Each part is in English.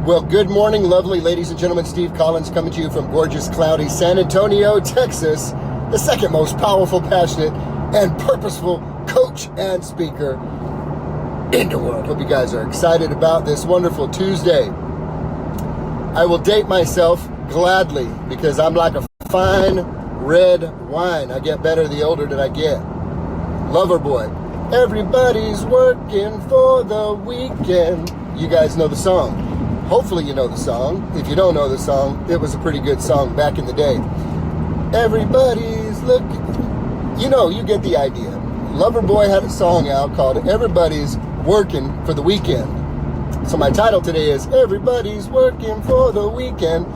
Well, good morning, lovely ladies and gentlemen. Steve Collins coming to you from gorgeous, cloudy San Antonio, Texas, the second most powerful, passionate, and purposeful coach and speaker in the world. Hope you guys are excited about this wonderful Tuesday. I will date myself gladly because I'm like a fine red wine. I get better the older that I get. Loverboy. Everybody's working for the weekend. You guys know the song. Hopefully you know the song. If you don't know the song, it was a pretty good song back in the day. Everybody's looking. You know, you get the idea. Loverboy had a song out called Everybody's Working for the Weekend. So my title today is Everybody's Working for the Weekend,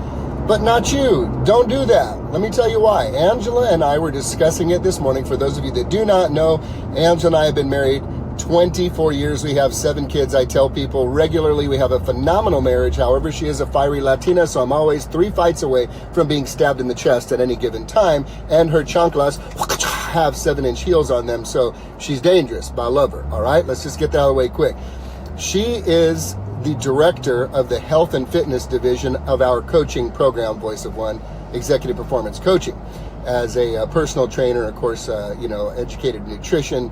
but not you. Don't do that. Let me tell you why. Angela and I were discussing it this morning. For those of you that do not know, Angela and I have been married 24 years. We have 7 kids. I tell people regularly we have a phenomenal marriage. However, she is a fiery Latina, so I'm always 3 fights away from being stabbed in the chest at any given time. And her chanclas have 7-inch heels on them, so she's dangerous, but I love her. All right, let's just get that out of the way quick. She is the director of the health and fitness division of our coaching program, Voice of One, Executive Performance Coaching. As a personal trainer, of course, educated nutrition,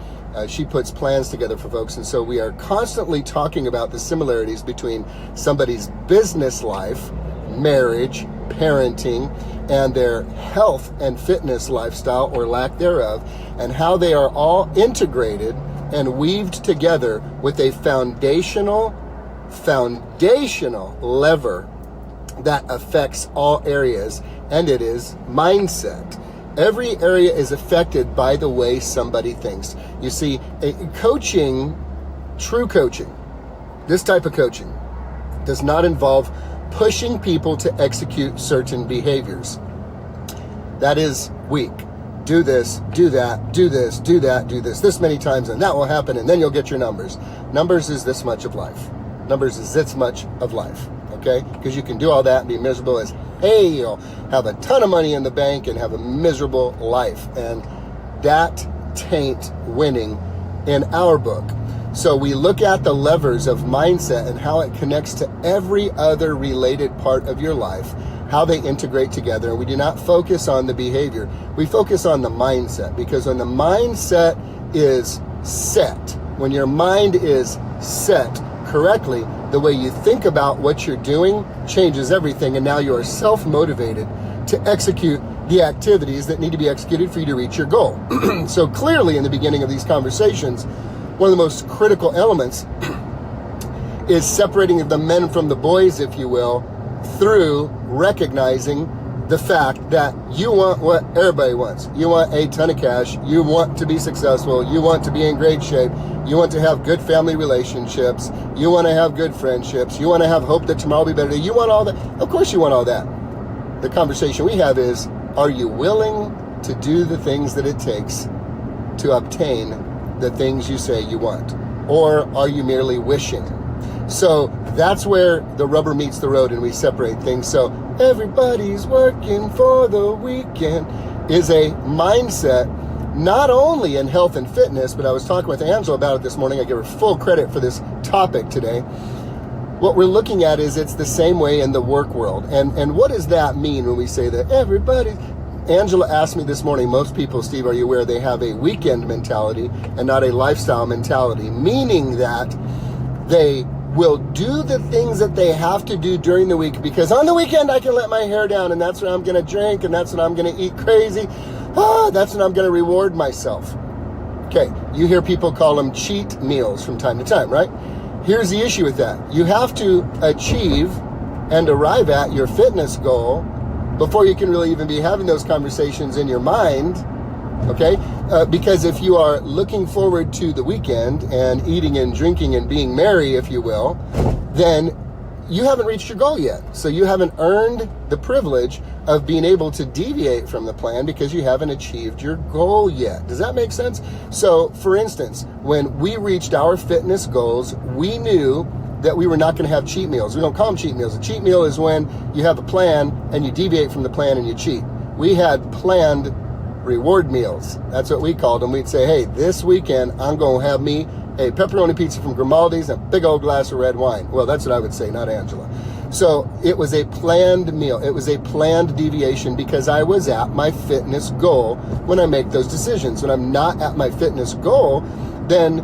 she puts plans together for folks. And so we are constantly talking about the similarities between somebody's business life, marriage, parenting, and their health and fitness lifestyle or lack thereof, and how they are all integrated and weaved together with a foundational lever that affects all areas, and it is mindset. Every area is affected by the way somebody thinks. You see, true coaching, this type of coaching does not involve pushing people to execute certain behaviors. That is weak. Do this, do that, do this, do that, do this many times, and that will happen, and then you'll get your numbers. Numbers is this much of life. Numbers is this much of life, okay? Because you can do all that and be miserable as hell, have a ton of money in the bank and have a miserable life. And that tain't winning in our book. So we look at the levers of mindset and how it connects to every other related part of your life, how they integrate together. And we do not focus on the behavior. We focus on the mindset, because when the mindset is set, when your mind is set correctly, the way you think about what you're doing changes everything, and now you are self-motivated to execute the activities that need to be executed for you to reach your goal. So clearly in the beginning of these conversations, one of the most critical elements is separating the men from the boys, if you will, through recognizing the fact that you want what everybody wants. You want a ton of cash. You want to be successful. You want to be in great shape. You want to have good family relationships. You want to have good friendships. You want to have hope that tomorrow will be better. You want all that. Of course you want all that. The conversation we have is, are you willing to do the things that it takes to obtain the things you say you want? Or are you merely wishing? So that's where the rubber meets the road and we separate things. So everybody's working for the weekend is a mindset, not only in health and fitness, but I was talking with Angela about it this morning. I give her full credit for this topic today. What we're looking at is it's the same way in the work world. And what does that mean when we say that everybody... Angela asked me this morning, most people, Steve, are you aware they have a weekend mentality and not a lifestyle mentality? Meaning that they will do the things that they have to do during the week, because on the weekend I can let my hair down, and that's when I'm going to drink, and that's when I'm going to eat crazy. That's when I'm going to reward myself. Okay, you hear people call them cheat meals from time to time, right? Here's the issue with that. You have to achieve and arrive at your fitness goal before you can really even be having those conversations in your mind, okay? Because if you are looking forward to the weekend and eating and drinking and being merry, if you will, then you haven't reached your goal yet. So you haven't earned the privilege of being able to deviate from the plan because you haven't achieved your goal yet. Does that make sense? So for instance, when we reached our fitness goals, we knew that we were not going to have cheat meals. We don't call them cheat meals. A cheat meal is when you have a plan and you deviate from the plan and you cheat. We had planned reward meals. That's what we called them. We'd say, hey, this weekend I'm going to have me a pepperoni pizza from Grimaldi's and a big old glass of red wine. Well, that's what I would say, not Angela. So it was a planned meal. It was a planned deviation because I was at my fitness goal when I make those decisions. When I'm not at my fitness goal, then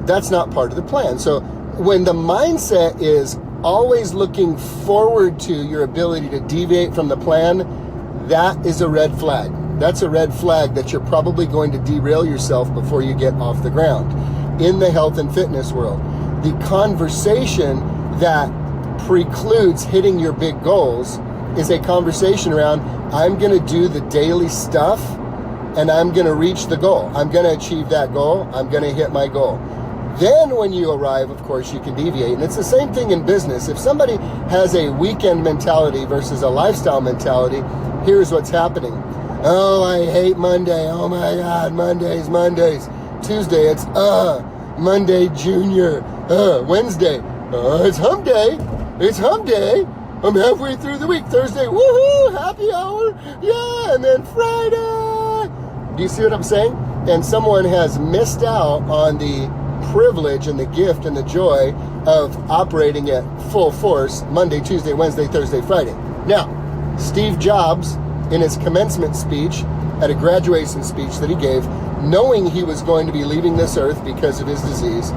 that's not part of the plan. So when the mindset is always looking forward to your ability to deviate from the plan, that is a red flag. That's a red flag that you're probably going to derail yourself before you get off the ground. In the health and fitness world, the conversation that precludes hitting your big goals is a conversation around, I'm going to do the daily stuff and I'm going to reach the goal. I'm going to achieve that goal. I'm going to hit my goal. Then when you arrive, of course, you can deviate. And it's the same thing in business. If somebody has a weekend mentality versus a lifestyle mentality, here's what's happening. Oh, I hate Monday. Oh my God, Mondays. Tuesday, it's Monday Junior. Wednesday, it's hump day. I'm halfway through the week. Thursday, woohoo, happy hour. Yeah, and then Friday. Do you see what I'm saying? And someone has missed out on the privilege and the gift and the joy of operating at full force Monday, Tuesday, Wednesday, Thursday, Friday. Now, Steve Jobs, in his commencement speech, at a graduation speech that he gave, knowing he was going to be leaving this earth because of his disease,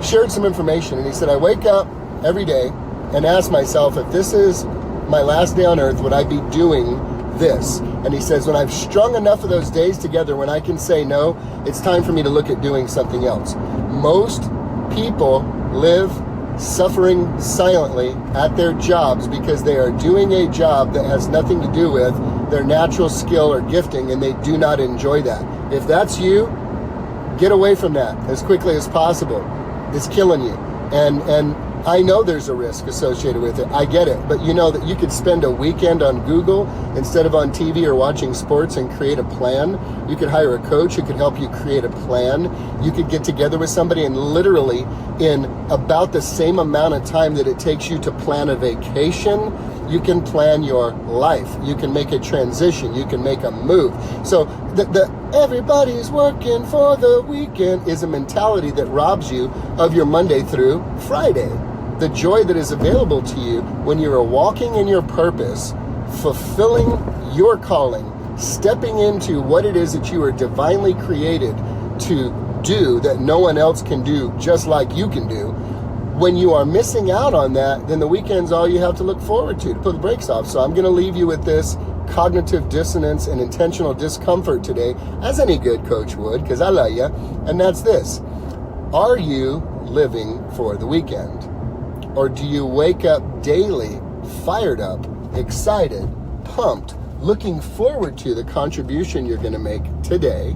shared some information. And he said, I wake up every day and ask myself, if this is my last day on earth, would I be doing this? And he says, when I've strung enough of those days together, when I can say no, it's time for me to look at doing something else. Most people live suffering silently at their jobs because they are doing a job that has nothing to do with their natural skill or gifting, and they do not enjoy that. If that's you, get away from that as quickly as possible. It's killing you. And I know there's a risk associated with it. I get it. But you know that you could spend a weekend on Google instead of on TV or watching sports and create a plan. You could hire a coach who could help you create a plan. You could get together with somebody and literally in about the same amount of time that it takes you to plan a vacation, you can plan your life. You can make a transition. You can make a move. So the everybody's working for the weekend is a mentality that robs you of your Monday through Friday. The joy that is available to you when you are walking in your purpose, fulfilling your calling, stepping into what it is that you are divinely created to do that no one else can do just like you can do. When you are missing out on that, then the weekend's all you have to look forward to put the brakes off. So I'm going to leave you with this cognitive dissonance and intentional discomfort today, as any good coach would, because I love you. And that's this. Are you living for the weekend? Or do you wake up daily fired up, excited, pumped, looking forward to the contribution you're going to make today,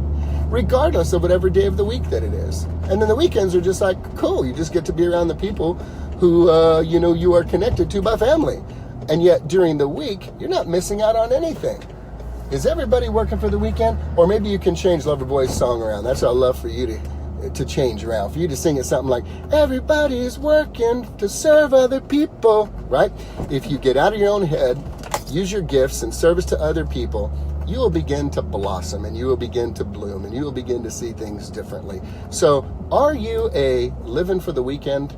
regardless of whatever day of the week that it is? And then the weekends are just like, cool, you just get to be around the people who, you are connected to by family. And yet during the week, you're not missing out on anything. Is everybody working for the weekend? Or maybe you can change Loverboy's song around. That's what I'd love for you to change around. For you to sing it something like, everybody's working to serve other people, right? If you get out of your own head, use your gifts in service to other people, you will begin to blossom and you will begin to bloom and you will begin to see things differently. So are you a living for the weekend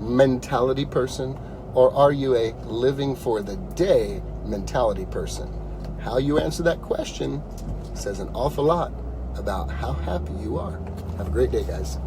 mentality person, or are you a living for the day mentality person? How you answer that question says an awful lot about how happy you are. Have a great day, guys.